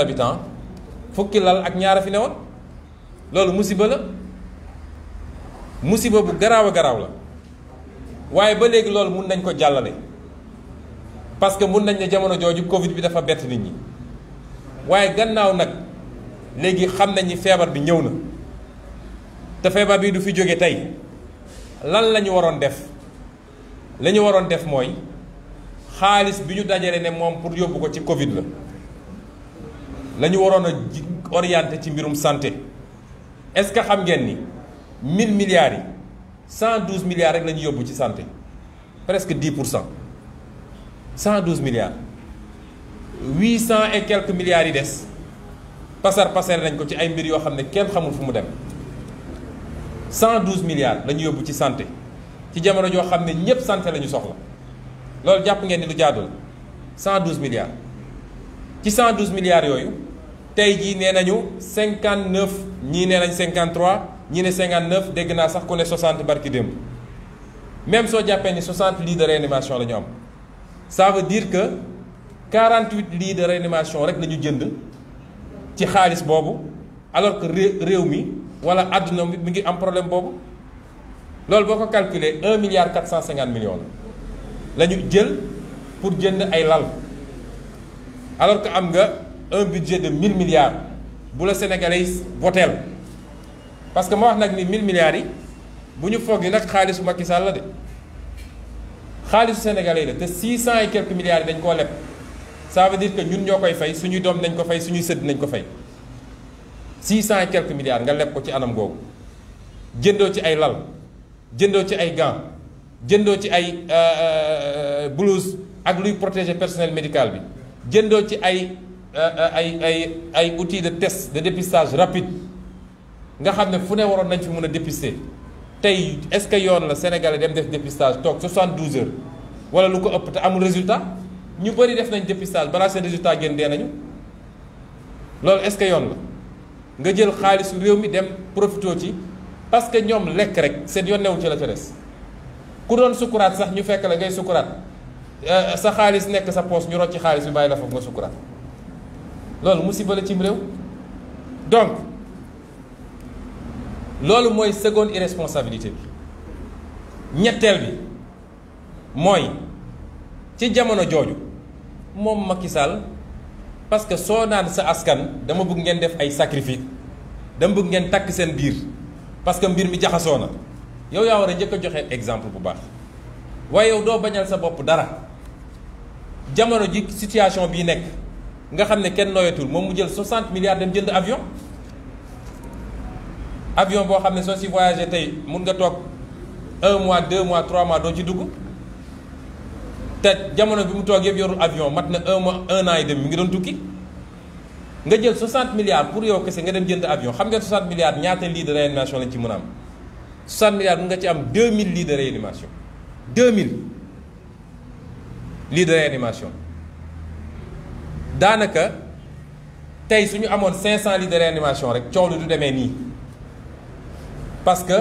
habitants fukki lal ak ñaara fi newoon loolu musiba la musiba bu garaaw a garaaw la waaye ba léegi loolu mun nañ ko jàllale parce que mun nañ ne jamono jooju Covid bi dafa bett nit ñi waaye gannaaw nag léegi xam nañ ni feebar bi ñëw na te feebar bi du fi jóge tey lan la ñu waroon def la ñu waroon def mooy xaalis bi ñu dajale ne moom pour yóbbu ko ci Covid la ñu waroon a orienté ci mbirum santé est-ce que xam ngeen ni 1000 milliards yi 112 milliards rek la ñu yóbbu ci santé presque 10%. 112 milliards 800 et quelques milliards yi des pasar nañ ko ci ay mbir yoo xam ne kenn xamul fu mu dem 112 milliards la ñu yóbbu ci santé ci jamono joo xam ne ñëpp santé la ñu soxla loolu jàpp ngeen ni lu jaadu la 112 milliards ci 112 milliards yooyu tey jii nee nañu 59 ñii nee nañ 53 ñii ne 59 dégg naa sax ku ne 60 barki démb même soo jàppee ni 60 lits de réanimation la ñu am ça veut dire que 48 lits de réanimation rek la ñu jënd ci xaalis boobu alors que réew mi wala àdduna mi ngi am problème boobu loolu boo ko calculer 1 milliard 450 millions la ñu jël pour jënd ay lal alors que am nga un budget de 1000 milliards bu la Sénégalais voteel parce que ma wax nag ni 1000 milliards yi bu ñu foog ni nag xaalisu Macky Sall la de xaalisu Sénégalais la te 600 et quelques milliards yi dañ koo leb ça veut dire que ñun ñoo koy fay suñuy doom nañ ko fay suñuy sët nañ ko fay 600 et quelques milliards nga leb ko ci anam googu jëndoo ci ay lal jëndoo ci ay gants jëndoo ci ay blouse ak luy protéger personnel médical bi jëndoo ci ay outils de test de dépistage rapide nga xam ne fu ne waroon nañ fi mën a dépister tey est-ce que yoon la Sénégalais dem def dépistage toog 72 heures wala lu ko ëpp te amul résultat ñu bëri def nañ dépistage balaa seen résultat génn dee nañu loolu est-ce que yoon la nga jël xaalisu réew mi dem profitoo ci parce que ñoom lekk rek seen yoon newul ci la ca des ku doon sukuraat sax ñu fekk la ngay sukuraat sa xaalis nekk sa poos ñu rocc ci xaalis bi bàyyi la foofu nga sukuraat loolu musiba la cim réew donc loolu mooy seconde irresponsabilité bi ñetteel bi mooy ci jamono jooju moom Macky Sall parce que soo naan sa askan dama bëgg ngeen def ay sacrifice dama bëgg ngeen takk seen biir parce que mbir mi jaxasoo na yow yaa war a njëkk a joxe exemple bu baax waaye yow doo bañal sa bopp dara jamono ji situation bii nekk nga xam ne kenn noyatul moom mu jël 60 milliards dem jënd avion boo xam ne soo si voyagé tey mun nga toog 1 mois 2 mois 3 mois doo ci dugg te jamono bi mu toog yëpp yorul avion mat na 1 an et demi mi ngi doon tukki nga jël 60 milliards pour yow kese nga dem jënd avion xam nga 60 milliards ñaata lits de réanimation lañ ci mën a am 60 milliards mun nga ci am 2000 lits de réanimation 2000 lits de réanimation daanaka tey su ñu amoon 500 lits de réanimation rek coow lu du demee nii parce que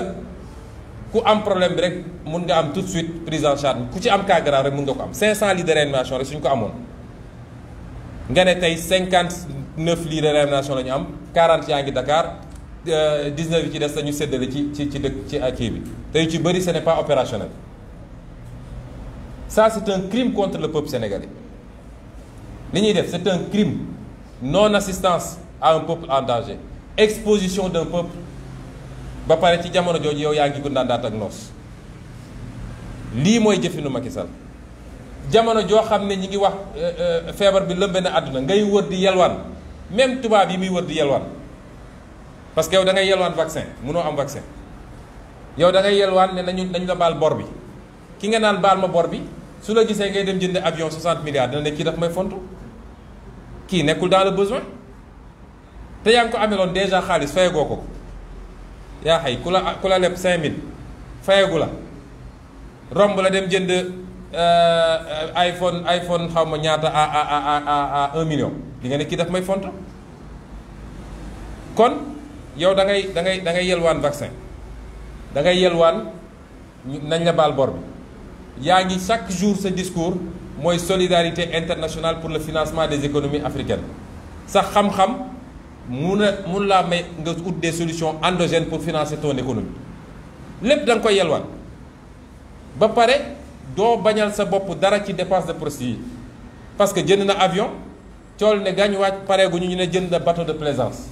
ku am problème bi rek mun nga am tout de suite prise en charge ku ci am cas grave rek mun nga ko am 500 lits de réanimation rek suñu ko amoon nga ne tey 59 lits de réanimation la ñu am 40 yaa ngi Dakar 19 yi ci des dañu séddale ci dëkk ci kii bi tey ci bëri ce n'est pas opérationnel ça c'est un crime contre le peuple sénégalais li ñuy def c'est un crime non assistance à un peuple en danger exposition d'un peuple ba pare ci jamono jooju yow yaa ngi gundaandaat ak noos lii mooy jëfinu Macky Sall jamono joo xam ne ñi ngi wax feebar bi lëmbe na àdduna ngay wër di yelwaan même tubaab yi muy wër di yelwaan parce que yow da ngay yelwaan vaccin mënoo am vaccin yow da ngay yelwaan ne nañu la baal bor bi ki nga naan baal ma bor bi su la gisee ngay dem jënd avion 60 milliards dina ne kii daf may fontu kii nekkul dans le besoin te yaa ngi ko ameloon déjà xaalis fayagoo ko yaa xay ku la leb 5000 fayagu la romb la dem jënd iPhone xaw ma ñaata à 1 million li nga ne kii daf may fontu kon yow da ngay yelwaan vaccin da ngay yelwaan nañ la baal bor bi yaa ngi chaque jour sa discours mooy solidarité internationale pour le financement des économies africaines sa xam-xam mun laa may nga ut des solutions endogènes pour financer ton économie lépp da nga koy yelwaan ba pare doo bañal sa bopp dara ci dépense de procédure parce que jënd na avion cool ne gaañ wàcc pareeguñu ñu ne jënd na bateau de plaisance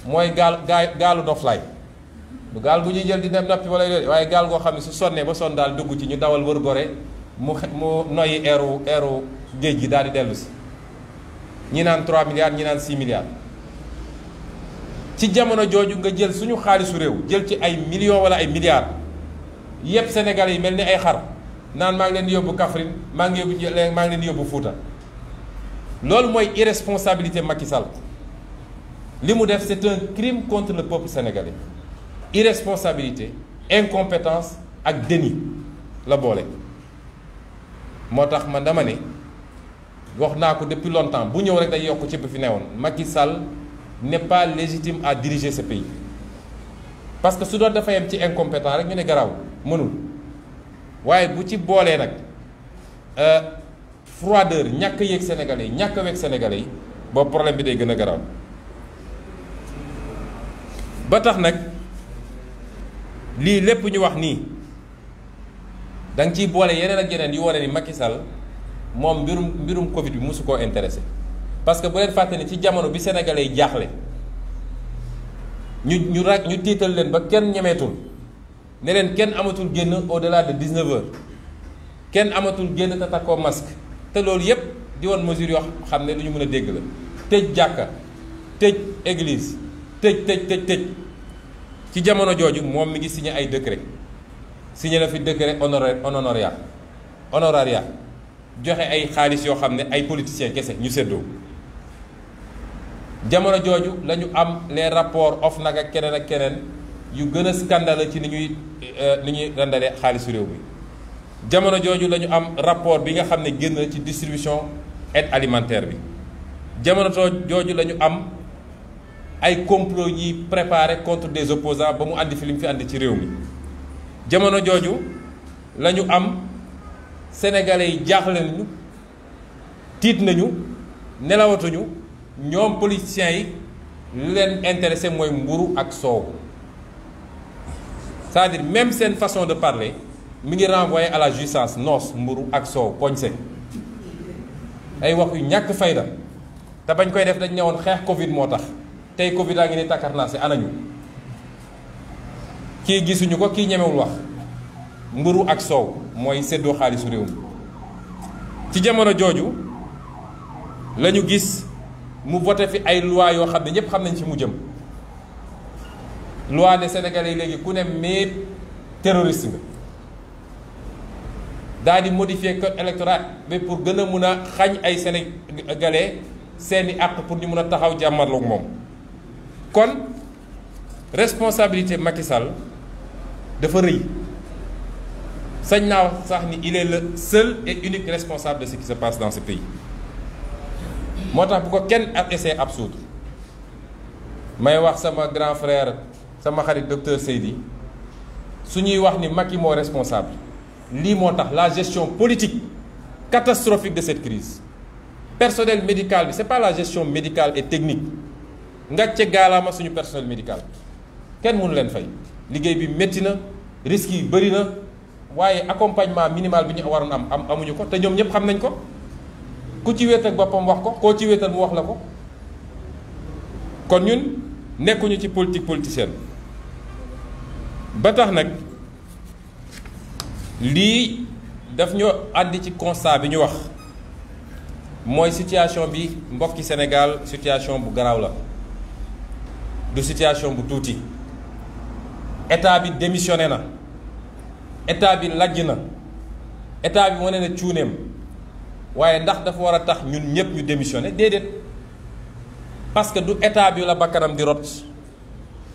mooy gaalu noflaay du gaal gu ñuy jël di dem noppi wala yooyu waaye gaal goo xam ne su sonnee ba sonn daal dugg ci ñu dawal wër gore mu noyyi eeru géej gi daal di dellu si ñi naan 3 milliards ñi naan 6 milliards ci jamono jooju nga jël suñu xaalisu réew jël ci ay millions wala ay milliards yépp Sénégalais yi mel ni ay xar naan maa ngi leen di yóbbu Kaffrine maa ngi leen di yóbbu Fouta loolu mooy irresponsabilité Macky Sall li mu def c'est un crime contre le peuple sénégalais irresponsabilité incompétence ak déni la boole moo tax man dama ne wax naa ko depuis longtemps bu ñëw rek day yokk ci bi fi newoon Macky Sall n'est pas légitime à diriger ce pays parce que su doon dafa yem ci incompétent rek ñu ne garaaw mënul waaye bu ci boolee nag froideur ñàkk a yéeg sénégalais yi ñàkk a weeg sénégalais yi boobu problème bi day gën a garaaw ba tax nag lii lépp ñu wax nii da nga ciy boole yeneen ak yeneen yu wane ni Macky Sall moom mbirum Covid bi mosu koo intéressé parce que bu leen fàtte ni ci jamono bi sénégalais yi jaaxle ñu tiital leen ba kenn ñemeetul ne leen kenn amatul génn au-delà de 19h kenn amatul génn te takkoo masque te loolu yépp di woon mesure yoo xam ne lu ñu mën a dégg la tëj jàkka tëj église tëj ci jamono jooju moom mi ngi signé ay décret signé na fi décret honoraria joxe ay xaalis yoo xam ne ay politiciens kese ñu séddoo jamono jooju la ñu am les rapports OFNAC ak keneen yu gën a scandale ci ni ñuy rendalee xaalisu réew mi jamono jooju la ñu am rapport bi nga xam ne génn ci distribution aide alimentaire bi jamono jooju la ñu am ay complot yi préparé contre des opposants ba mu andi fi li mu fi andi ci réew mi jamono jooju la ñu am sénégalais yi jaaxle nañu tiit nañu nelawatuñu ñoom politiciens yi li leen intéressé mooy mburu ak soow c'est-à-dire même seen façon de parler mi ngi renvoyé à la jouissance noos mburu ak soow poñse ay wax yu ñàkk fayda te bañ koy def dañ ñëwoon xeex Covid moo tax tey Covid a ngi ni takkarnaase anañu kii gisuñu ko kii ñemewul wax mburu ak soow mooy séddoo xaalisu réew mi ci jamono jooju la ñu gis mu voté fi ay loi yoo xam ne ñëpp xam nañ ci mu jëm loi ne Sénégalais yi léegi ku ne mais terroriste nga daal di modifier code électoral bi pour gën a mun a xañ ay Sénégalais seeni àq pour ñu mun a taxaw jàmmarloog moom kon responsabilité Macky Sall dafa rëy sañ naa wax sax ni il est le seul et unique responsable de ce qui se passe dans ce pays moo tax bu ko kenn essaie absoudre may wax sama grand frère sama xarit docteur Seydi su ñuy wax ni Macky moo responsable lii moo tax la gestion politique catastrophique de cette crise personnel médical bi c'est pas la gestion médicale et technique ngàcce gaalaama suñu personnel médical kenn mënu leen fay liggéey bi métti na risques yi bëri na waaye accompagnement minimal bi ñu waroon am amuñu ko te ñoom ñëpp xam nañ ko ku ci wéet ak boppam wax ko koo ci wéetal mu wax la ko kon ñun nekkuñu ci politique politicienne ba tax nag lii daf ñu àndi ci constat bi ñu wax mooy situation bi mbokki Sénégal situation bu garaaw la du situation bu tuuti état bi démissionné na état bi lajj na état bi wane na cuuneem waaye ndax dafa war a tax ñun ñëpp ñu démissionné déedéet parce que du état bi la bakkanam di rot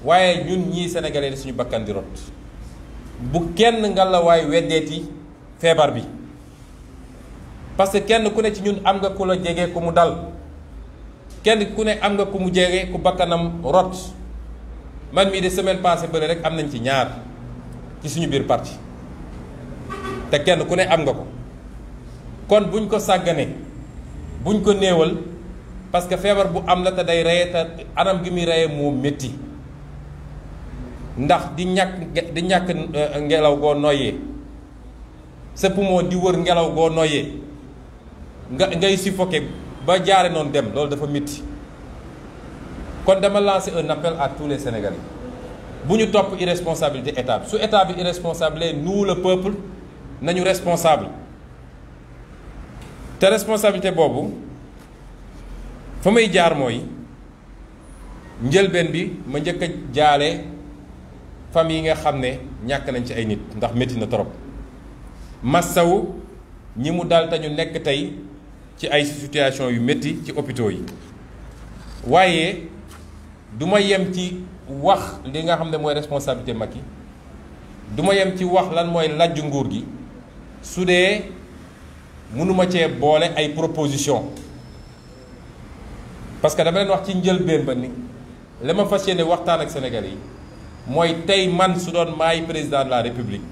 waaye ñun ñii sénégalais di suñu bakkan di rot bu kenn nga la waay weddeeti feebar bi parce que kenn ku ne ci ñun am nga ku la jege ku mu dal kenn ku ne am nga ku mu jege ku bakkanam rot man mii de semaine passée bële rek am nañ ci ñaar ci suñu biir parti te kenn ku ne am nga ko kon buñ ko sàgganee buñ ko néewal parce que feebar bu am la te day reye te anam gi muy reye moo métti ndax di ñàkk ngelaw goo noyyee sa poumon di wër ngelaw goo noyyee ngay suffoqué ba jaare noonu dem loolu dafa métti kon dama lancer un appel à tous les Sénégalais bu ñu topp irresponsabilité état bi su état bi irresponsable nous le peuple nañu responsable te responsabilité boobu fa may jaar mooy njëlbeen bi ma njëkk a jaale famille yi nga xam ne ñàkk nañ ci ay nit ndax métti na trop massawu ñi mu dal te ñu nekk tey ci ay situation yu métti ci hôpitaux yi waaye du ma yem ci wax li nga xam ne mooy responsabilité Macky du ma yem ci wax lan mooy lajju nguur gi su dee mënuma cee boole ay proposition parce que dama leen wax ci njëlbéen ba ni la ma fas yéene waxtaan ak Sénégalais yi mooy tey man su doon maay président de la République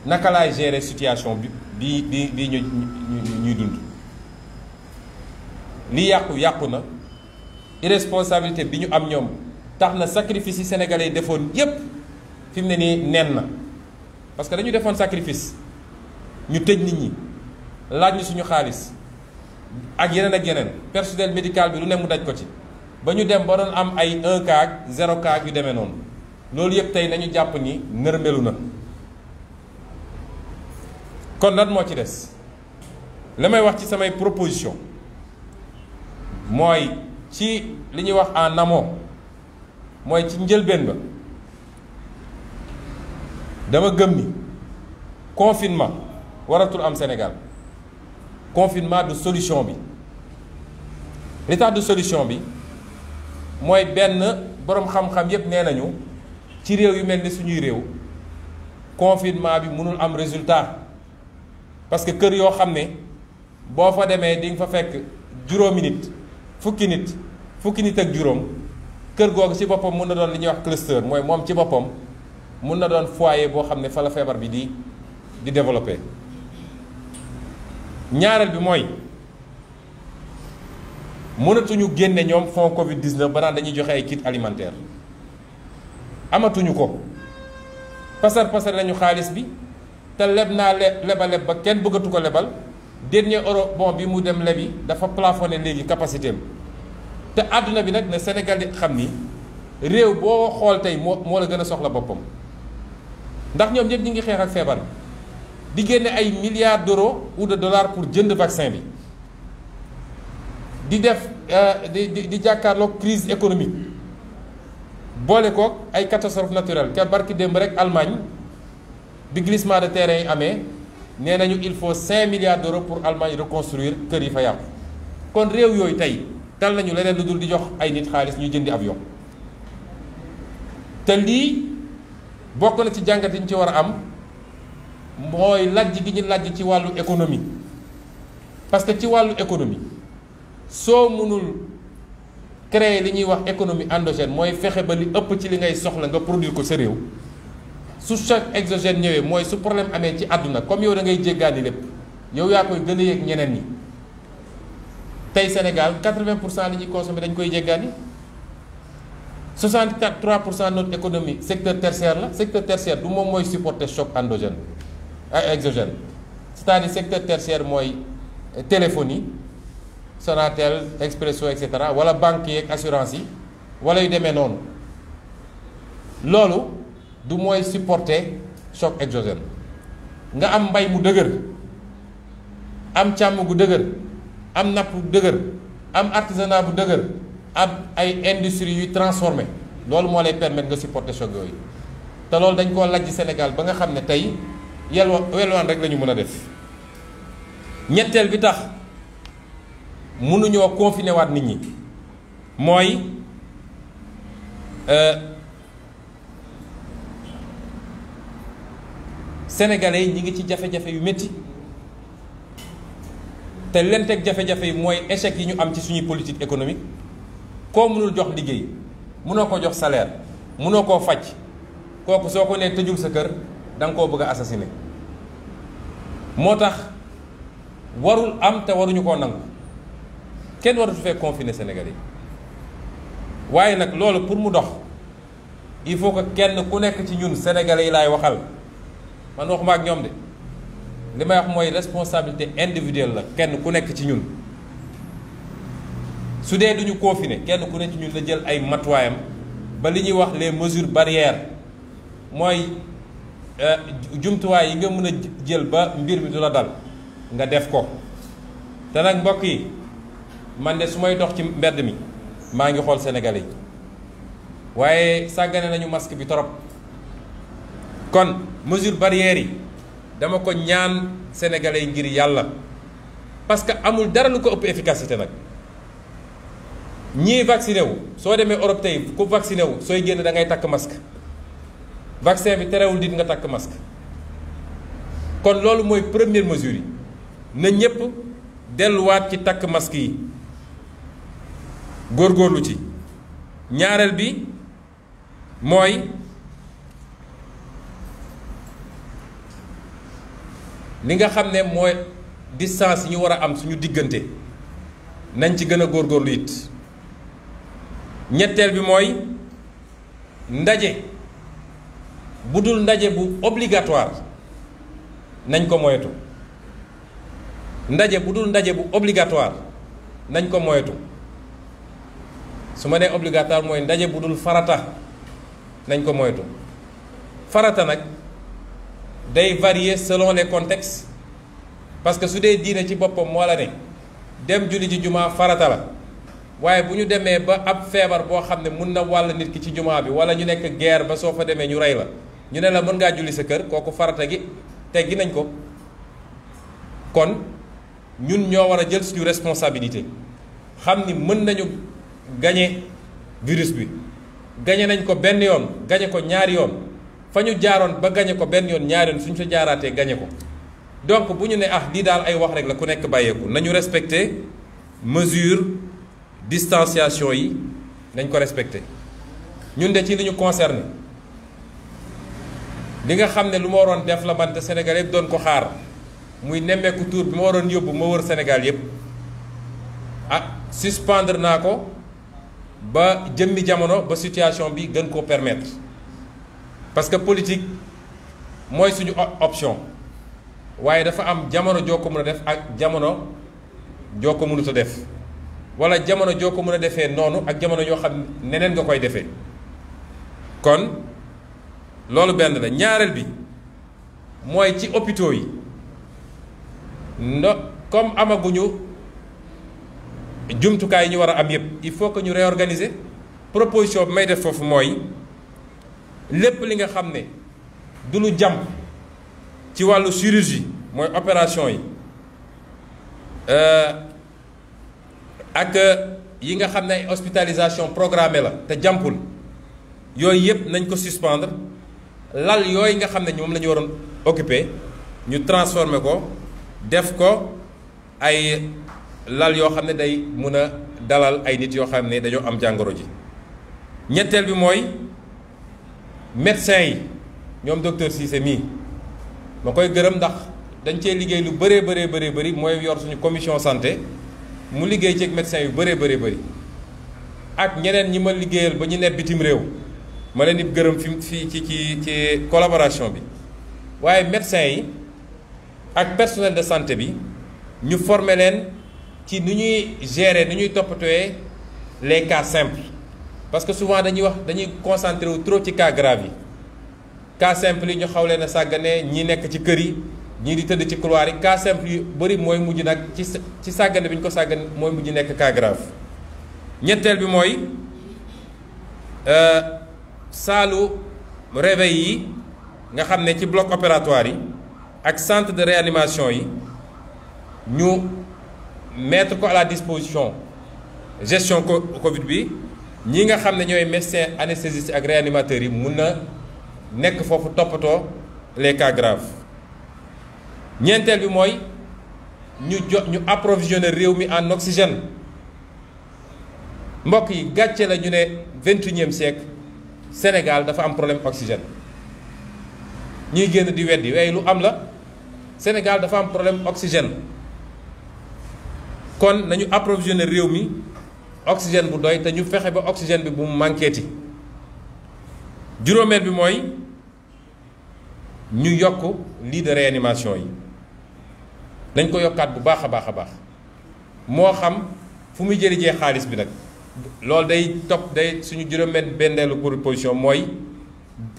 naka laay gérer situation bi ñuy dund li yàqu na irresponsabilité bi ñu am ñoom tax na sacrifice yi sénégalais yi defoon yépp fi mu ne nii nen na parce que dañu defoon sacrifice ñu tëj nit ñi laaj ñu suñu xaalis ak yeneen personnel médical bi lu ne mu daj ko ci ba ñu dem ba doon am ay 1 cas 0 cas yu demee noonu loolu yépp tey nañu jàpp ni nërmelu na kon lan moo ci des la may wax ci samay proposition mooy ci li ñuy wax en amont mooy ci njëlbeen ba dama gëm ni confinement waratul am Sénégal confinement du solution bi li tax du solution bi mooy benn boroom xam-xam yépp nee nañu ci réew yu mel ni suñuy réew confinement bi mënul am résultat parce que kër yoo xam ne boo fa demee di nga fa fekk juróomi nit fukki nit ak juróom kër googu ci boppam mun na doon li ñuy wax cluster mooy moom ci boppam mun na doon foyer boo xam ne fa la feebar bi di développer. ñaareel bi mooy mënatuñu génne ñoom fonds Covid 19 ba naan dañuy joxe ay kit alimentaire amatuñu ko pasar nañu xaalis bi te leb naa leb ba kenn bëggatu ko lebal dernier euro bon bi mu dem lebi dafa plafonné léegi capacité am te àdduna bi nag ne Sénégal di xam ni réew boo xool tey moo la gën a soxla boppam ndax ñoom ñëpp ñi ngi xeex ak feebar bi di génne ay milliards d'euros ou de dollars pour jënd vaccin bi di def di jàkkaarloog crise économique boole koog ay catastrophe naturelle te barki démb rek Allemagne bi glissement de terrain yi amee nee nañu il faut 5 milliards d'euros pour Allemagne reconstruire kër yi fa yàqu kon réew yooyu tey tal nañu leneen lu dul di jox ay nit xaalis ñuy jëndi avion te lii bokk na ci jàngat yi ñu ci war a am mooy lajj gi ñu lajj ci wàllu économie parce que ci wàllu économie soo mënul créer li ñuy wax économie endogène mooy fexe ba li ëpp ci li ngay soxla nga produire ko sa réew su choc exogène ñëwee mooy su problème amee ci àdduna comme yow da ngay jéggaani lépp yow yaa koy gën a yëg ñeneen ñi tey Sénégal 80% li ñuy consommer dañ koy jéggaani 63% notre économie secteur tertiaire la secteur tertiaire du moom mooy supporter choc endogène exogène c'est-à-dire secteur tertiaire mooy téléphonie Sonatel Expresso et cetera wala banque yeeg assurance yi wala yu demee noonu loolu du mooy supporter choc exogène nga am mbay mu dëgër am càmm gu dëgër am napp bu dëgër am artisanat bu dëgër am ay industrie yuy transformé loolu moo lay permettre nga supporter choc yooyu te loolu dañ koo lajj Sénégal ba nga xam ne tey yelwaan rek la ñu mën a def ñetteel bi tax mënuñoo confiner waat nit ñi mooy sénégalais yi ñi ngi ci jafe-jafe yu métti te leen teg jafe-jafe yi mooy échec yi ñu am ci suñuy politique économique koo mënul jox liggéey mënoo ko jox salaire mënoo koo faj kooku soo ko nee tëjul sa kër da nga koo bëgg a assassiner moo tax warul am te waruñu koo nangu kenn waratu fee confiner Sénégalais yi waaye nag loolu pour mu dox il faut que kenn ku nekk ci ñun Sénégalais yi laay waxal man waxuma ak ñoom de li may wax mooy responsabilité individuelle la kenn ku nekk ci ñun su dee duñu confiner kenn ku nekk ci ñun la jël ay matuwaayam ba li ñuy wax les mesures barrières mooy jumtuwaay yi nga mën a jël ba mbir mi du la dal nga def ko te nag mbokk yi man de su may dox ci mbedd mi maa ngi xool Sénégalais yi waaye sàggane nañu masque bi torop kon mesure barrières yi dama ko ñaan Sénégalais yi ngir yàlla parce que amul dara lu ko ëpp efficacité nag ñii vacciné wu soo demee Europe tey ku vacciné wu sooy génn da ngay takk masque vaccin bi terewul dit nga takk masque kon loolu mooy première mesure yi na ñépp delluwaat ci takk masque yi góorgóorlu ci ñaareel bi mooy li nga xam ne mooy distance yi ñu war a am suñu diggante nañ ci gën a góorgóorlu it ñetteel bi mooy ndaje bu dul ndaje bu obligatoire nañ ko moytu ndaje bu dul ndaje bu obligatoire nañ ko moytu su ma nee obligatoire mooy ndaje bu dul farata nañ ko moytu farata nag day varier selon les contextes parce que su dee diine ci boppam moo la ne dem julli ci jumaa farata la waaye bu ñu demee ba ab feebar boo xam ne mun na wàll nit ki ci jumaa bi wala ñu nekk guerre ba soo fa demee ñu rey la ñu ne la mën ngaa julli sa kër kooku farata gi teggi nañ ko kon ñun ñoo war a jël suñu responsabilité xam ni mën nañu gañe virus bi gañe nañ ko benn yoon gañe ko ñaari yoon fa ñu jaaroon ba gañe ko benn yoon ñaari yoon suñu fa jaaraatee gañe ko donc bu ñu ne lii daal ay wax rek la ku nekk bàyyeeku nañu respecter mesure distanciation yi nañ ko respecter ñun de ci li ñu concerné li nga xam ne lu ma waroon def la man te Sénégal yëpp doon ko xaar muy nemmeeku tour bi ma waroon yóbbu ma wër Sénégal yëpp suspendre naa ko ba jëmmi jamono ba situation bi gën koo permettre parce que politique mooy suñu option waaye dafa am jamono joo ko mën a def ak jamono joo ko mënut a def wala jamono joo ko mën a defee noonu ak jamono yoo xam neneen nga koy defee kon loolu benn la ñaareel bi mooy ci hôpitaux yi comme amaguñu jumtukaay yi ñu war a am yépp il faut que ñu réorganiser proposition bi may def foofu mooy lépp li nga xam ne du lu jàmp ci wàllu chirurgie mooy opération yi ak yi nga xam ne ay hospitalisation programmée la te jàmpul yooyu yépp nañ ko suspendre lal yooyu nga xam ne moom la ñu waroon occuper ñu transformer ko def ko ay lal yoo xam ne day mun a dalal ay nit yoo xam ne dañoo am jàngoro ji ñetteel bi mooy médecins yi ñoom docteur Cissé mii ma koy gërëm ndax dañ cee liggéey lu bëree bëri mooy yor suñu commission santé mu liggéey ci ak médecins yu bëree bëri ak ñeneen ñi ma liggéeyal ba ñu ne bitim réew ma leen di gërëm fii ci collaboration bi waaye médecins yi ak personnel de santé bi ñu former leen ci ni ñuy gérer ni ñuy toppatooyee les cas simples parce que souvent dañuy concentré wu trop ci cas grave yi cas simple yi ñu xaw leen a sàggane ñi nekk ci kër yi ñii di tëdd ci couloir yi cas simple yu bëri mooy mujj nag ci sàggane bi ñu ko sàggane mooy mujj nekk cas grave ñetteel bi mooy saalu réveil yi nga xam ne ci bloc opératoire yi ak centre de réanimation yi ñu mettre ko à la disposition gestion Covid bi ñi nga xam ne ñooy médecins anesthésistes ak réanimateurs yi mun na nekk foofu toppatoo les cas graves ñeenteel bi mooy ñu approvisionner réew mi en oxygène mbokk yi gàcce la ñu ne 21e siècle Sénégal dafa am problème oxygène ñuy génn di weddi waaye lu am la Sénégal dafa am problème oxygène kon nañu approvisionner réew mi oxygène bu doy te ñu fexe ba oxygène bi bu mu manqueeti. juróomeel bi mooy ñu yokk lit de réanimation yi dañ ko yokkaat bu baax a baax a baax moo xam fu muy jërijee xaalis bi nag loolu day suñu juróom-benneelu proposition mooy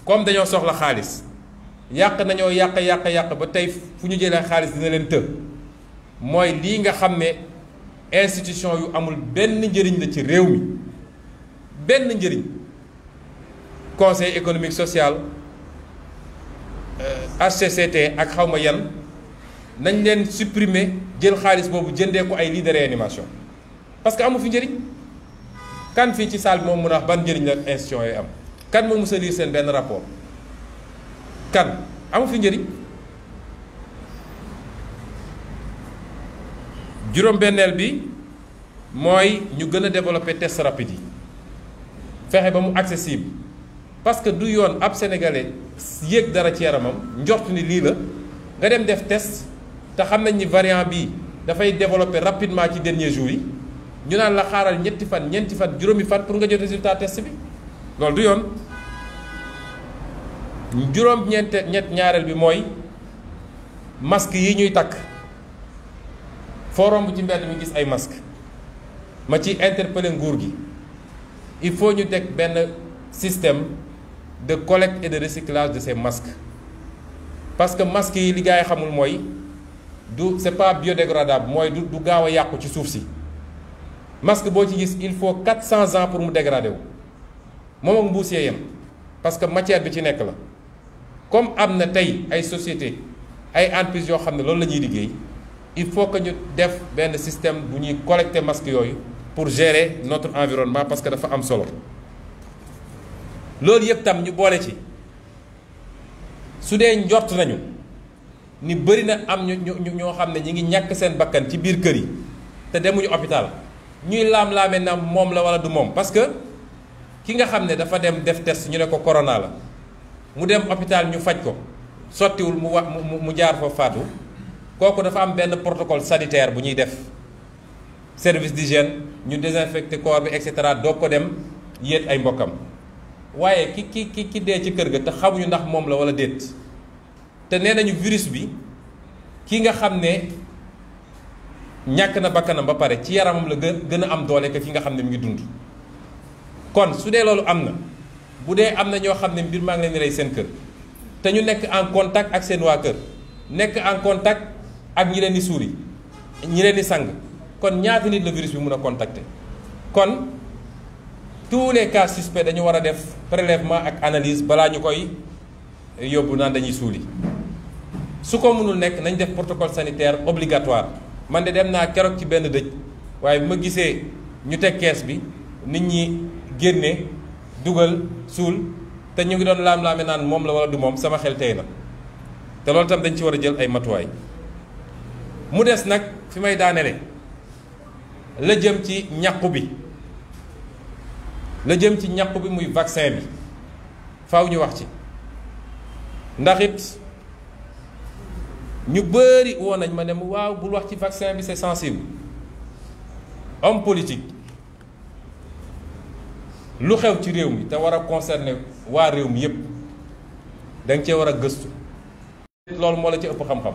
comme dañoo soxla xaalis yàq nañoo yàq ba tey fu ñu jëlee xaalis dina leen të mooy lii nga xam ne institution yu amul benn njëriñ la ci réew mi benn njëriñ conseil économique social HCCT ak xawma yan nañ leen supprimer jël xaalis boobu jëndee ko ay lits de réanimation parce que amu fi njëriñ kan fii ci salle bi moom mun a wax ban njëriñ la institution yooyu am kan moo mës a lire seen benn rapport kan amu fi njëriñ. juróom-benneel bi mooy ñu gën a développer test rapide yi fexe ba mu accessible parce que du yoon ab sénégalais yéeg dara ci yaramam njort ni lii la nga dem def test te xam nañ ni variant bii dafay développer rapidement ci dernier jour yi ñu naan la xaaral ñetti fan ñeenti fan juróomi fan pour nga jot résultat test bi loolu du yoon. ñaareel bi mooy masque yi ñuy takk foo romb ci mbedd mi gis ay masque ma ci interpeller nguur gi il faut ñu teg benn système de collecte et de recyclage de ces masques parce que masques yi li gars yi xamul mooy c'est pas biodégradable mooy du gaaw a yàqu ci suuf si masque boo ci gis il faut 400 ans pour mu dégrader wu moom ak mbuus yee yem parce que matière bi ci nekk la comme am na tey ay société ay entreprises yoo xam ne loolu la ñuy liggéey il faut que ñu def benn système bu ñuy collecter masques yooyu pour gérer notre environnement parce que dafa am solo loolu yëpp tam ñu boole ci su dee njort nañu ni bëri na am ñoo xam ne ñi ngi ñàkk seen bakkan ci biir kër yi te demuñu hôpital ñuy laam-laamee na moom la wala du moom parce que ki nga xam ne dafa dem def test ñu ne ko corona la mu dem hôpital ñu faj ko sottiwul mu jaar fa faatu kooku dafa am benn protocole sanitaire bu ñuy def service d'hygiène ñu désinfecté corps bi et cetera doo ko dem yéet ay mbokkam waaye ki dee ci kër ga te xamuñu ndax moom la wala déet te nee nañu virus bi ki nga xam ne ñàkk na bakkanam ba pare ci yaramam la gën a am doole que ki nga xam ne mu ngi dund kon su dee loolu am na bu dee am na ñoo xam ne mbir maa ngi leen di rey seen kër te ñu nekk en contact ak seen waa kër nekk en contact ak ñi leen di suuri ñi leen di sang kon ñaata nit la virus bi mun a contacter kon tous les cas suspects dañu war a def prélèvement ak analyse balaa ñu koy yóbbu naan dañuy suuli su ko mënul nekk nañ def protocole sanitaire obligatoire man de dem naa keroog ci benn dëj waaye bu ma gisee ñu teg kees bi nit ñi génne dugal suul te ñu ngi doon laam-laame naan moom la wala du moom sama xel tey na te loolu tam dañ ci war a jël ay matuwaay mu des nag fi may daanele la jëm ci ñàqu bi muy vaccin bi faaw ñu wax ci ndax it ñu bëri woon nañ ma ne waaw bul wax ci vaccin bi c'est sensible homme politique lu xew ci réew mi te war a concerner waa réew mi yépp danga cee war a gëstu loolu moo la ci ëpp xam-xam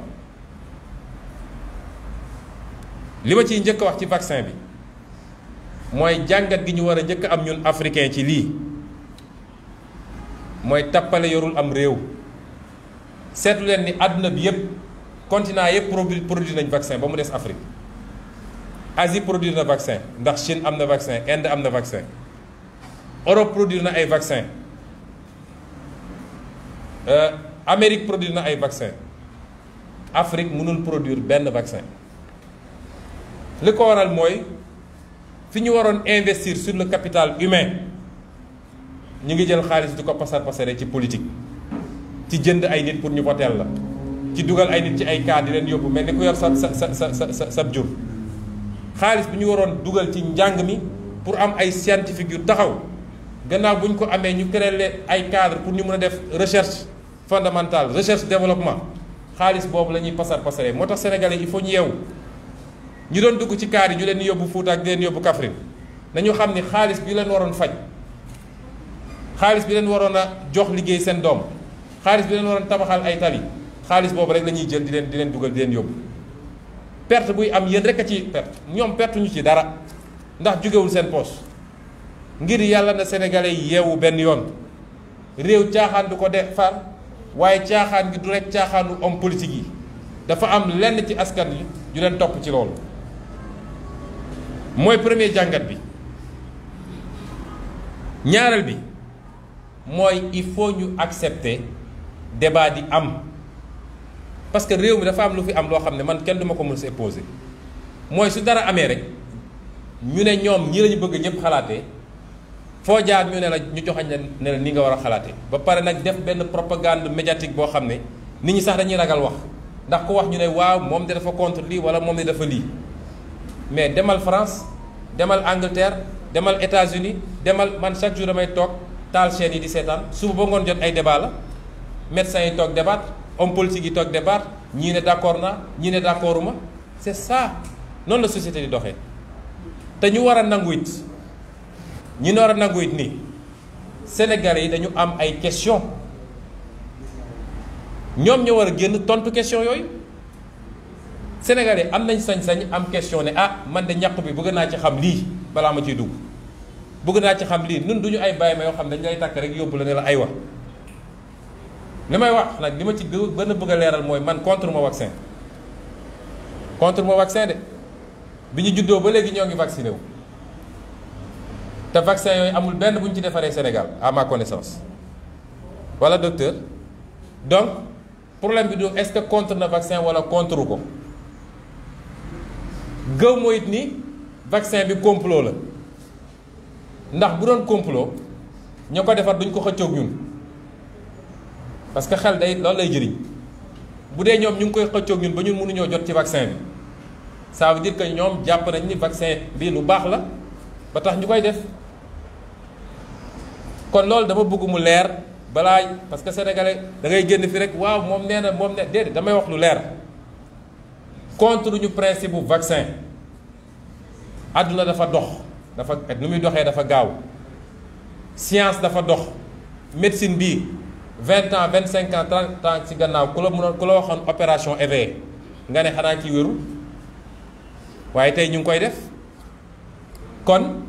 li ma ciy njëkk a wax ci vaccin bi mooy jàngat gi ñu war a njëkk am ñun africain ci lii mooy tappale yorul am réew seetlu leen ni àdduna bi yépp continent yépp produit nañ vaccin ba mu des Afrique Asie produire na vaccin ndax Chine am na vaccin Inde am na vaccin Europe produire na ay vaccin Amérique produire na ay vaccin Afrique mënul produire benn vaccin li ko waral mooy fi ñu waroon investir sur le capital humain ñu ngi jël xaalis di ko pasare ci politique ci jënd ay nit pour ñu voteel la ci dugal ay nit ci ay cas di leen yóbbu mel ni ku yor sa jur xaalis bi ñu waroon dugal ci njàng mi pour am ay scientifique yu taxaw gannaaw bu ñu ko amee ñu créer leen ay cadre pour ñu mën a def recherche fondamentale recherche développement xaalis boobu la ñuy pasare moo tax sénégalais il faut ñu yeewu ñu doon dugg ci kaar yi ñu leen di yóbbu Fuuta ak di leen yóbbu Kaffrine nañu xam ni xaalis bi leen waroon faj, xaalis bi leen waroon a jox liggéey seen doom, xaalis bi leen waroon tabaxal ay tali, xaalis boobu rek la ñuy jël di leen dugal di leen yóbbu. perte buy am yéen rek a ci perte, ñoom perte ñu ci dara ndax jógewul seen poche. ngir yàlla na sénégalais yi yeewu benn yoon, réew caaxaan du ko defar, waaye caaxaan gi du rek caaxaanu homme politique yi, dafa am lenn ci askan yi ju leen topp ci loolu. mooy premier jàngat bi. ñaareel bi mooy il faut ñu accepter débat di am, parce que réew mi dafa am lu fi am loo xam ne man kenn duma ko mën a opposé. mooy su dara amee rek ñu ne ñoom ñi lañu bëgg ñëpp xalaatee, foo jaar ñu ne la ñu joxañ ne la ni nga war a xalaatee, ba pare nag def benn propagande médiatique boo xam ne nit ñi sax dañuy ragal wax, ndax ku wax ñu ne waaw moom de dafa contre lii wala moom de dafa lii. mais demal France, demal Angleterre, demal États-Unis, demal, man chaque jour damay toog taal chaîne yi di seetaan, suba ba ngoon jot ay débat la, médecins yi toog débat, homme politique yi toog débat, ñii ne d'accord naa ñii ne d'accorduma. c'est ça, noonu la société di doxee. te ñu war a nangu it ñi war a nangu it nii Sénégalais yi dañu am ay question, ñoom ñoo war a génn tontu question yooyu. Sénégalais am nañ sañ-sañ am question ne ah man de ñàkk bi bëgg naa ci xam lii balaa ma ciy dugg, bëgg naa ci xam lii. nun duñu ay bàyyi ma yoo xam dañ lay takk rek yóbbu la ne la ay wax. li may wax nag li ma ci gën a bëgg a leeral mooy man contre ma vaccin de. bi ñu juddoo ba léegi ñoo ngi vacciné wu te vaccin yooyu amul benn bu ñu ci defaree Sénégal à ma connaissance, wala docteur. donc problème bi du est-ce que contre na vaccin wala contre ko. gëw mooy it ni vaccin bi complot la, ndax bu doon complot ñoo ko defar duñ ko xëccoog ñun, parce que xel day loolu lay jëriñ. bu dee ñoom ñu ngi koy xëccoog ñun ba ñun mënuñoo jot ci vaccin bi, ça veut dire que ñoom jàpp nañ ni vaccin bi lu baax la ba tax ñu koy def. kon loolu dama bëgg mu leer balaa, parce que sénégalais da ngay génn fi rek waaw moom nee na moom ne déedéet, damay wax lu leer. contre ñu principe bu vaccin. àdduna dafa dox, dafa nu muy doxee dafa gaaw. science dafa dox. médecine bii 20 ans 25 ans 30 ans ci gannaaw ku la waxoon opération éveillé nga ne xanaa ci wéru, waaye tey ñu ngi koy def. kon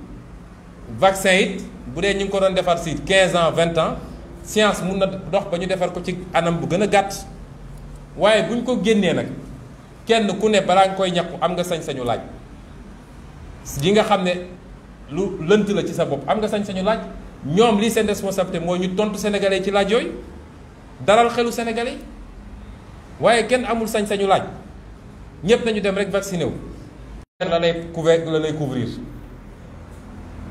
vaccin it bu dee ñu ngi ko doon defar si 15 ans 20 ans science mun na dox ba ñu defar ko ci anam bu gën a gàtt. waaye bu ñu ko génnee nag kenn ku ne balaa nga koy ñàkku am nga sañ-sañu laaj. li nga xam ne lu lënt la ci sa bopp am nga sañ-sañu laaj. ñoom lii seen responsabilité mooy ñu tontu sénégalais ci laaj yooyu, dalal xelu sénégalais, waaye kenn amul sañ-sañu laaj. ñépp nañu dem rek vacciné wu. la lay couvrir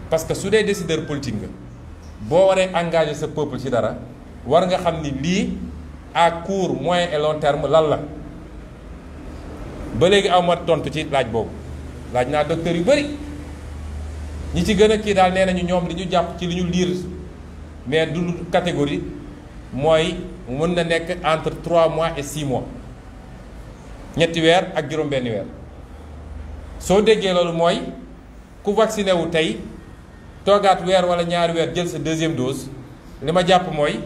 parce que su dee décideur politique nga boo waree engager sa peuple ci dara war nga xam ni lii à court moyen et long terme lan la. ba léegi aw ma tontu ci laaj boobu, laaj naa docteur yu bëri, ñi ci gën a kii daal nee nañu ñoom li ñu jàpp ci li ñu liir mais du catégorie mooy mën na nekk entre 3 mois et 6 mois, ñetti weer ak juróom-benni weer. soo déggee loolu mooy ku vacciné wu tey toogaat weer wala ñaari weer jël sa deuxième dose, li ma jàpp mooy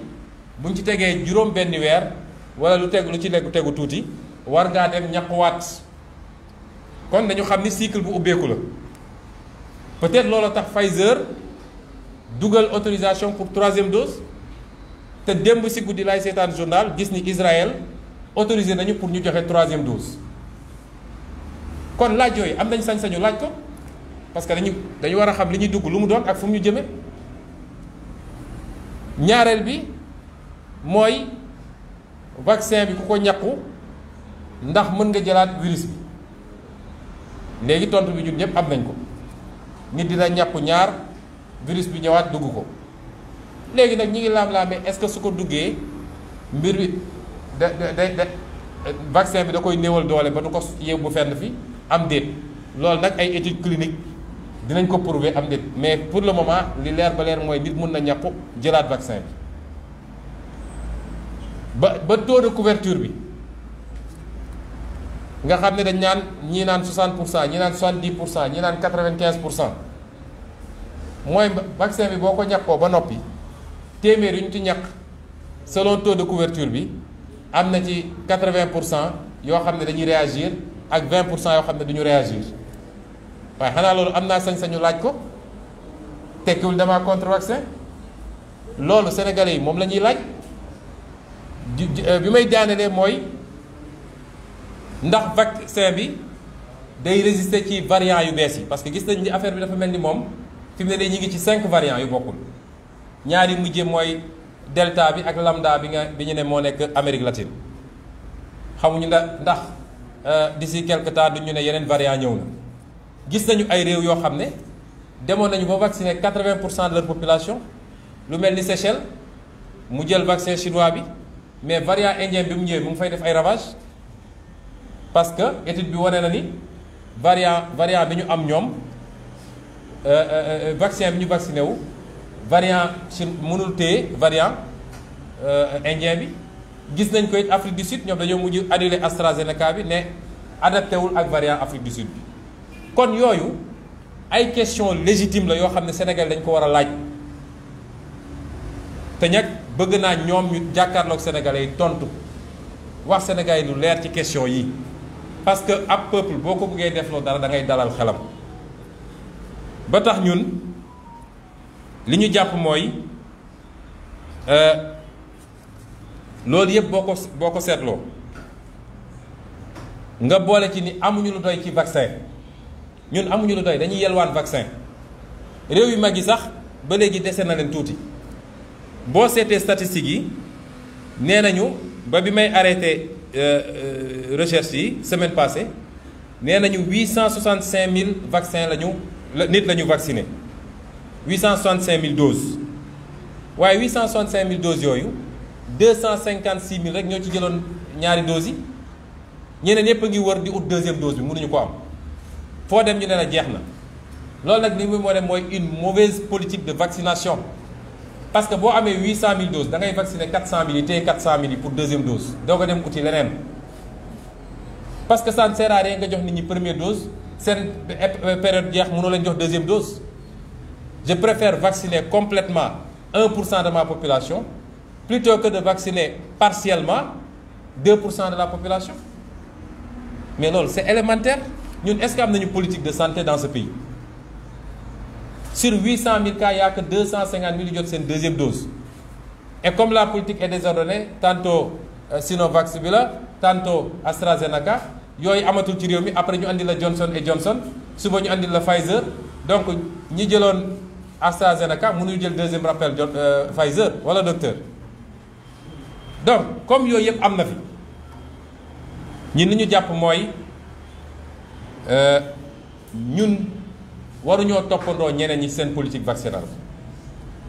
buñ ci tegee juróom-benni weer wala lu ci tegu tuuti war ngaa dem ñàkkuwaat. kon nañu xam ni cycle bu ubbeeku la. peut-être loolu tax Pfizer dugal autorisation pour 3e dose te démb si guddi laay seetaan journal gis ni Israël autorisé nañu pour ñu joxe 3e dose. kon laaj yooyu am nañ sañ-sañu laaj ko parce que dañu war a xam li ñuy dugg lu mu doon ak fu mu ñu jëme. ñaareel bi mooy vaccin bi ku ko ñàkku ndax mën nga jëlaat virus bi. léegi tontu bi ñun ñëpp am nañ ko. nit dina ñàkku ñaar virus bi ñëwaat dugg ko. léegi nag ñi ngi laam-laamee est-ce que su ko duggee mbir bi vaccin bi da koy néewal doole ba du ko yóbbu fenn fi am déet. loolu nag ay études cliniques dinañ ko prouver am déet, mais pour le moment li leer ba leer mooy nit mun na ñàkku jëlaat vaccin bi ba taux de couverture bi nga xam ne dañ naan ñii naan 60%, ñii naan 70%, ñii naan 95%. mooy vaccin bi boo ko ñàkkoo ba noppi téeméer yu ñu ci ñàkk selon taux de couverture bi am na ci 80% yoo xam ne dañuy réagir ak 20% yoo xam ne duñu réagir waaye xanaa loolu am naa sañ-sañu laaj ko tekkiwul dama contre vaccin loolu sénégalais yi moom la ñuy laaj bi may daanelee mooy ndax vaccin bi day résister ci variant yu bees yi parce que gis nañ ni affaire bi dafa mel ni moom fi mu ne nii ñu ngi ci 5 variants yu bokkul ñaari mujje mooy delta bi ak lambda bi ñu ne moo nekk Amérique latine xamuñu ndax d'ici quelque temps duñu ne yeneen variant ñëw na gis nañu ay réew yoo xam ne demoon nañu ba vacciner 80% de leur population lu mel ni Seychelles mu jël vaccin chinois bi mais variant indien bi mu ñëwee mu ngi fay def ay ravages parce que étude bi wane na ni variant bi ñu am ñoom vaccin bi ñu vacciné wu variant chine mënul téye variant indien bi gis nañ ko it Afrique du Sud ñoom dañoo mujj annulé AstraZeneca bi ne adapté wul ak variant Afrique du Sud bi kon yooyu ay question légitime la yoo xam ne Sénégal dañ ko war a laaj te ñag bëgg naa ñoom ñu jàkkaarloog sénégalais yi tontu wax sénégalais yi lu leer ci question yi parce que ab peuple boo ko bëggee defloo dara da ngay dalal xelam ba tax ñun li ñu jàpp mooy loolu yëpp boo ko seetloo nga boole ci ni amuñu lu doy ci vaccin ñun amuñu lu doy dañuy yelwaan vaccin réew yu mag yi sax ba léegi dese na leen tuuti boo seetee statistiques yi nee nañu ba bi may arrêté recherche yi semaine passée nee nañu 865 000 vaccins nit la ñu vacciné 865 000 doses waaye 865 000 doses yooyu 256 000 rek ñoo ci jëloon ñaari doses yi ñeneen ñëpp a ngi wër di ut deuxième dose bi mënuñu ko am foo dem ñu ne la jeex na loolu nag li muy moo dem mooy une mauvaise politique de vaccination parce que boo amee 800 000 doses da ngay vacciner 400 000 yi téye 400 000 yi pour deuxième dose doo ko dem uti leneen parce que ça ne sert à rien nga jox nit ñi première dose seen période jeex mënoo leen jox deuxième dose je préfère vacciner complètement 1% de ma population plutôt que de vacciner partiellement 2% de la population mais loolu c'est élémentaire ñun est-ce que am nañu politique de santé dans ce pays sur 800 000 cas il y a que 250 000 yu jot seen deuxième dose et comme la politique est désordonnée tantôt Sinovac bi la tantôt AstraZeneca yooyu amatul ci réew mi après ñu andi la Johnson et Johnson suba ñu andi la Pfizer donc ñi jëloon AstraZeneca mënuñu jël deuxième rappel Pfizer wala docteur donc comme yooyu yëpp am na fi ñun li ñu jàpp mooy ñun waruñoo toppandoo ñeneen ñi seen politique vaccinale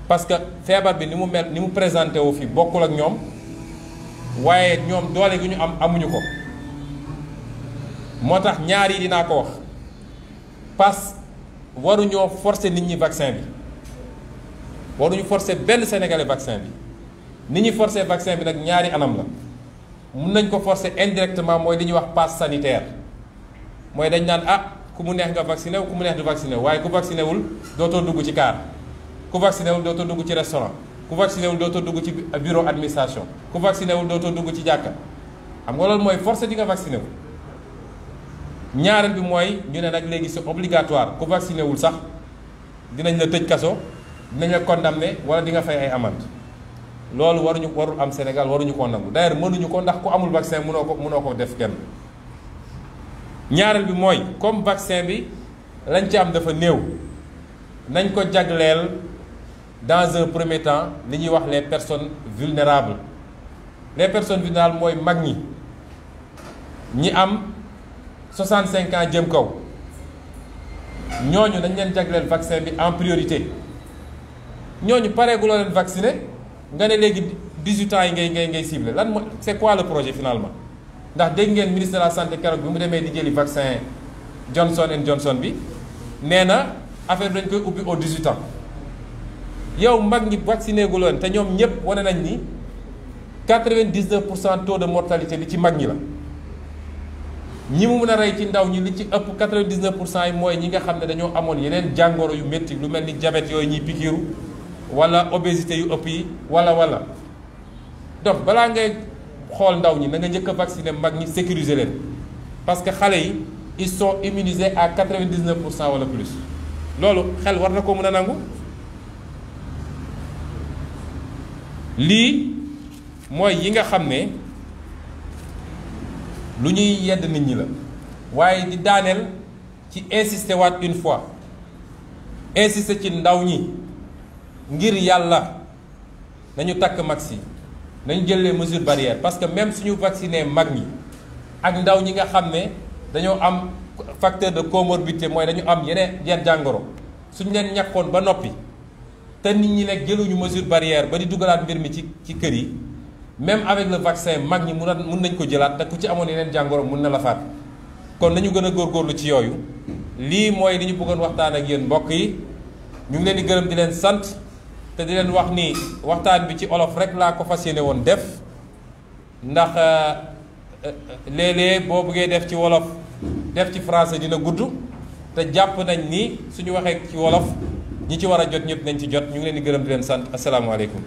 parce que feebar bi ni mu mel ni mu présenté wu fi bokkul ak ñoom waaye ñoom doole gi ñu am amuñu ko moo tax ñaar yi dinaa ko wax parce que waruñoo forcer nit ñi vaccin bi waruñu forcer benn sénégalais vaccin bi ni ñuy forcer vaccin bi nag ñaari anam la mun nañ ko forcer indirectement mooy li ñuy wax passe sanitaire mooy dañ naan ku mu neex nga vacciné wu ku mu neex du vacciné wu waaye ku vacciné wul dootoo dugg ci car ku vacciné wul dootoo dugg ci restaurant ku vacciné wul dootoo dugg ci bureau administration ku vacciné wul dootoo dugg ci jàkka xam nga loolu mooy forcé di nga vacciné wu. ñaareel bi mooy ñu ne nag léegi c'est obligatoire ku vacciné wul sax dinañ la tëj kaso dinañ la condamné wala di nga fay ay amende loolu warul am Sénégal waruñu koo nangu d'ailleurs mënuñu ko ndax ku amul vaccin mënoo ko def kenn. ñaareel bi mooy comme vaccin bi lañ ci am dafa néew nañ ko jagleel dans un premier temps li ñuy wax les personnes vulnérables mooy mag ñi am 65 ans jëm kaw ñooñu dañ leen jagleel vaccin bi en priorité ñooñu pareeguloo leen vacciner nga ne léegi 18 ans yi ngay ciblé lan mooy c'est quoi le projet finalement. ndax dégg ngeen ministre de la santé keroog bi mu demee di jëli vaccin Johnson and Johnson bi nee na affaire bi dañ koy ubbi aux 18 ans yow mag ñi vacciné gu leen te ñoom ñëpp wane nañ ni 99% taux de mortalité bi ci mag ñi la ñi mu mën a rey ci ndaw ñi li ci ëpp 99% yi mooy ñi nga xam ne dañoo amoon yeneen jàngoro yu métti lu mel ni diabète yooyu ñuy pikiiru wala obésité yu ëpp yi wala donc balaa ngay xool ndaw ñi na nga njëkk a vacciner mag ñi sécuriser leen parce que xale yi ils sont immunisés à 99% wala plus loolu xel war na ko mën a nangu. lii mooy yi nga xam ne lu ñuy yedd nit ñi la waaye di daaneel ci insister waat une fois insister ci ndaw ñi ngir yàlla nañu takk max yi nañu jël les mesures barrières parce que même suñu vacciner mag ñi ak ndaw ñi nga xam ne dañoo am facteur de comorbidité mooy dañu am yeneen jàngoro suñu leen ñàkkoon ba noppi te nit ñi nekk jëluñu mesure barrière ba di dugalaat mbir mi ci kër yi même avec le vaccin mag ñi mun nañ ko jëlaat te ku ci amoon yeneen jàngoro mun na la faat kon nañu gën a góorgóorlu ci yooyu lii mooy li ñu bëggoon waxtaan ak yéen mbokk yi ñu ngi leen di gërëm di leen sant te di leen wax ni waxtaan bi ci olof rek laa ko fas yéene woon def ndax léeg-léeg boo bëggee def ci wolof def ci français dina gudd te jàpp nañ ni suñu waxee ci wolof ñi ci war a jot ñëpp nañ ci jot ñu ngi leen di gërëm di leen sant asalaamaaleykum